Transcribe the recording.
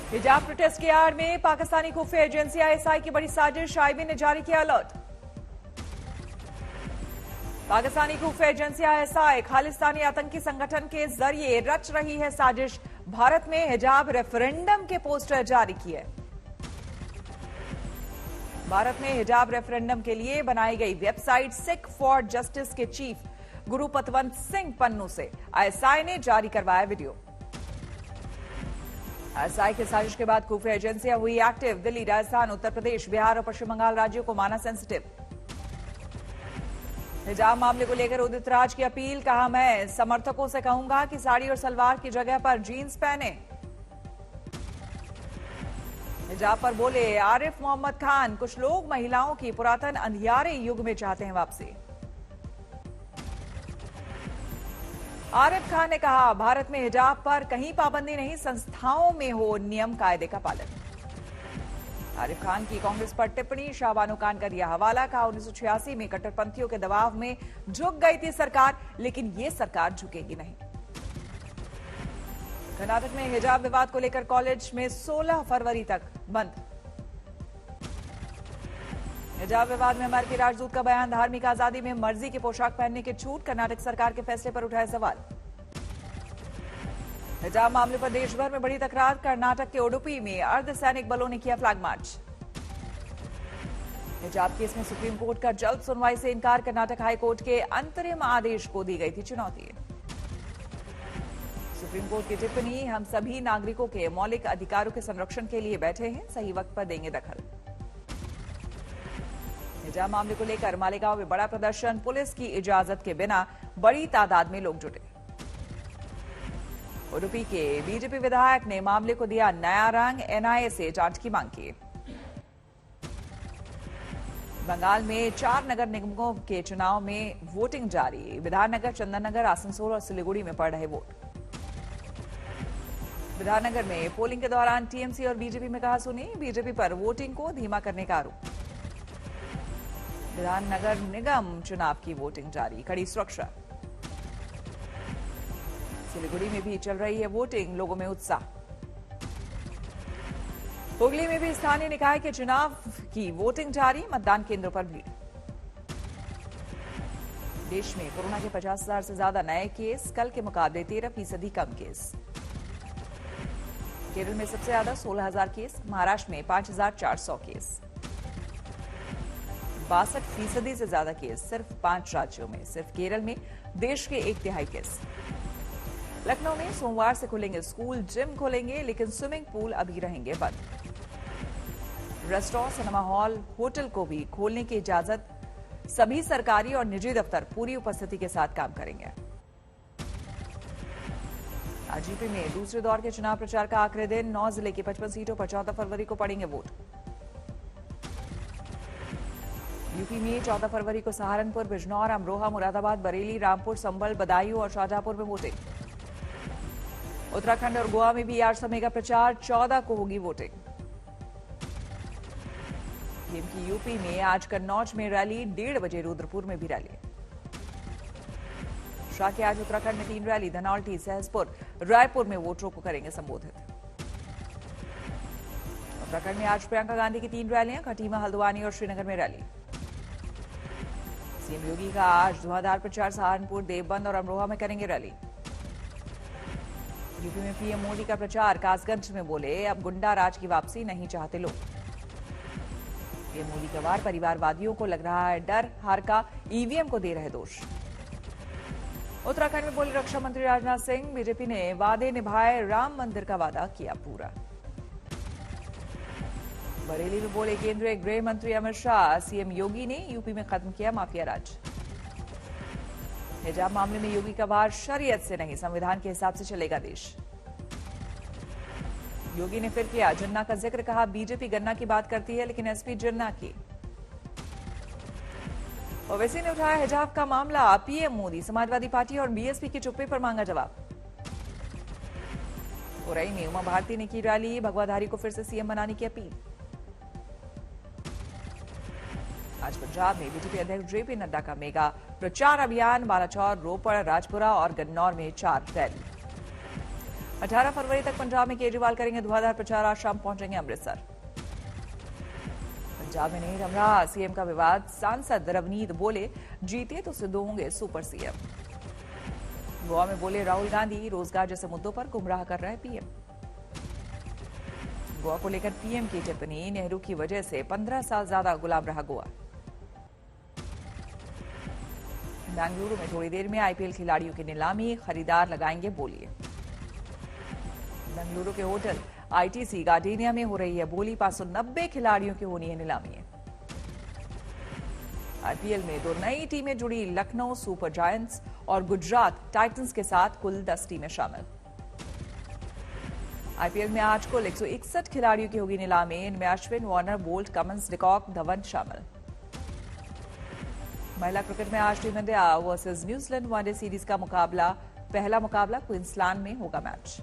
हिजाब प्रोटेस्ट की आड़ में पाकिस्तानी खुफिया एजेंसी आईएसआई की बड़ी साजिश, आईबी ने जारी किया अलर्ट। पाकिस्तानी खुफिया एजेंसी आईएसआई खालिस्तानी आतंकी संगठन के जरिए रच रही है साजिश, भारत में हिजाब रेफरेंडम के पोस्टर जारी किए। भारत में हिजाब रेफरेंडम के लिए बनाई गई वेबसाइट सिख फॉर जस्टिस के चीफ गुरु पतवंत सिंह पन्नू से आईएसआई ने जारी करवाया वीडियो। आईएसआई की साजिश के बाद खुफिया एजेंसियां हुई एक्टिव, दिल्ली, राजस्थान, उत्तर प्रदेश, बिहार और पश्चिम बंगाल राज्यों को माना सेंसिटिव। हिजाब मामले को लेकर उदित राज की अपील, कहा मैं समर्थकों से कहूंगा कि साड़ी और सलवार की जगह पर जीन्स पहने। हिजाब पर बोले आरिफ मोहम्मद खान, कुछ लोग महिलाओं की पुरातन अंधियारे युग में चाहते हैं वापसी। आरिफ खान ने कहा भारत में हिजाब पर कहीं पाबंदी नहीं, संस्थाओं में हो नियम कायदे का पालन। आरिफ खान की कांग्रेस पर टिप्पणी, शाहबानो खान का दिया हवाला, कहा 1986 में कट्टरपंथियों के दबाव में झुक गई थी सरकार, लेकिन ये सरकार झुकेगी नहीं। कर्नाटक में हिजाब विवाद को लेकर कॉलेज में 16 फरवरी तक बंद। हिजाब विवाद में अमेरिकी राजदूत का बयान, धार्मिक आजादी में मर्जी की पोशाक पहनने की छूट, कर्नाटक सरकार के फैसले पर उठाए सवाल। हिजाब मामले पर देश भर में बड़ी तकरार, कर्नाटक के उडुपी में अर्धसैनिक बलों ने किया फ्लैग मार्च। हिजाब केस में सुप्रीम कोर्ट का जल्द सुनवाई से इनकार, कर्नाटक हाईकोर्ट के अंतरिम आदेश को दी गई थी चुनौती। सुप्रीम कोर्ट की टिप्पणी, हम सभी नागरिकों के मौलिक अधिकारों के संरक्षण के लिए बैठे हैं, सही वक्त पर देंगे दखल। हिजाब मामले को लेकर मालेगांव में बड़ा प्रदर्शन, पुलिस की इजाजत के बिना बड़ी तादाद में लोग जुटे। उडुपी के बीजेपी विधायक ने मामले को दिया नया रंग, एनआईए से जांच की मांग की। बंगाल में 4 नगर निगमों के चुनाव में वोटिंग जारी, विधाननगर, चंदननगर, आसनसोल और सिलीगुड़ी में पड़ रहे वोट। विधाननगर में पोलिंग के दौरान टीएमसी और बीजेपी में कहा सुनी, बीजेपी पर वोटिंग को धीमा करने का आरोप। विधाननगर निगम चुनाव की वोटिंग जारी, कड़ी सुरक्षा। सिलीगुड़ी में भी चल रही है वोटिंग, लोगों में उत्साह। हुगली में भी स्थानीय निकाय के चुनाव की वोटिंग जारी, मतदान केंद्रों पर भीड़। देश में कोरोना के 50,000 से ज्यादा नए केस, कल के मुकाबले 13% कम केस। केरल में सबसे ज्यादा 16,000 केस, महाराष्ट्र में 5,400 केस। 62% से ज्यादा केस सिर्फ 5 राज्यों में, सिर्फ केरल में देश के 1/3 केस। लखनऊ में सोमवार से खुलेंगे स्कूल, जिम खुलेंगे, लेकिन स्विमिंग पूल अभी रहेंगे बंद। रेस्टोरेंट, सिनेमा हॉल, होटल को भी खोलने की इजाजत, सभी सरकारी और निजी दफ्तर पूरी उपस्थिति के साथ काम करेंगे। आज यूपी में दूसरे दौर के चुनाव प्रचार का आखिरी दिन, 9 जिले की 55 सीटों पर 14 फरवरी को पड़ेंगे वोट। यूपी में 14 फरवरी को सहारनपुर, बिजनौर, अमरोहा, मुरादाबाद, बरेली, रामपुर, संभल, बदायूं और शाहजहांपुर में वोटिंग। उत्तराखंड और गोवा में भी आज मेगा प्रचार, 14 को होगी वोटिंग। जबकि यूपी में आज कन्नौज में रैली, 1:30 बजे रुद्रपुर में भी रैली। शाह के आज उत्तराखंड में 3 रैली, धनौल्टी, सहसपुर, रायपुर में वोटरों को करेंगे संबोधित। उत्तराखंड में आज प्रियंका गांधी की 3 रैलियां, खटीमा, हल्द्वानी और श्रीनगर में रैली। सीएम योगी का आज धुआंधार प्रचार, सहारनपुर, देवबंद और अमरोहा में करेंगे रैली। यूपी में पीएम मोदी का प्रचार, कासगंज में बोले अब गुंडा राज की वापसी नहीं चाहते लोग। पीएम मोदी का वार, परिवारवादियों को लग रहा है डर, हार का, ईवीएम को दे रहे दोष। उत्तराखंड में बोले रक्षा मंत्री राजनाथ सिंह, बीजेपी ने वादे निभाए, राम मंदिर का वादा किया पूरा। बरेली में बोले केंद्रीय गृह मंत्री अमित शाह, सीएम योगी ने यूपी में खत्म किया माफिया राज। हिजाब मामले में योगी का वार, शरीयत से नहीं संविधान के हिसाब से चलेगा देश। योगी ने फिर किया जिन्ना का जिक्र, कहा बीजेपी गन्ना की बात करती है लेकिन एसपी जिन्ना की। ओवैसी ने उठाया हिजाब का मामला, पीएम मोदी, समाजवादी पार्टी और बीएसपी की चुप्पी पर मांगा जवाब। उरई में उमा भारती ने की रैली, भगवाधारी को फिर से सीएम बनाने की अपील। आज पंजाब में बीजेपी अध्यक्ष जेपी नड्डा का मेगा प्रचार अभियान, बालाचौर, रोपड़, राजपुरा और गन्नौर में 4 रैली। 18 फरवरी तक पंजाब में केजरीवाल करेंगे धुआंधार प्रचार, आज शाम पहुंचेंगे अमृतसर। पंजाब में नहीं रम रहा सीएम का विवाद, सांसद रवनीत बोले जीते तो सिद्धू होंगे सुपर सीएम। गोवा में बोले राहुल गांधी रोजगार जैसे मुद्दों पर गुमराह कर रहे पीएम। गोवा को लेकर पीएम की टिप्पणी, नेहरू की वजह से 15 साल ज्यादा गुलाम रहा गोवा। बेंगलुरु में थोड़ी देर में आईपीएल खिलाड़ियों की नीलामी, खरीदार लगाएंगे बोली। बेंगलुरु के होटल आईटीसी गार्डेनिया में हो रही है बोली, 590 खिलाड़ियों की होनी है नीलामी। आईपीएल में 2 नई टीमें जुड़ी, लखनऊ सुपर जायंट्स और गुजरात टाइटंस के साथ कुल 10 टीमें शामिल। आईपीएल में आज कुल 161 खिलाड़ियों की होगी नीलामी, इनमें Ashwin, Warner, bolt, Cummins, de Kock, Dhawan शामिल। महिला क्रिकेट में आज team India versus New Zealand one day series का मुकाबला, पहला मुकाबला क्वींसलैंड में होगा मैच।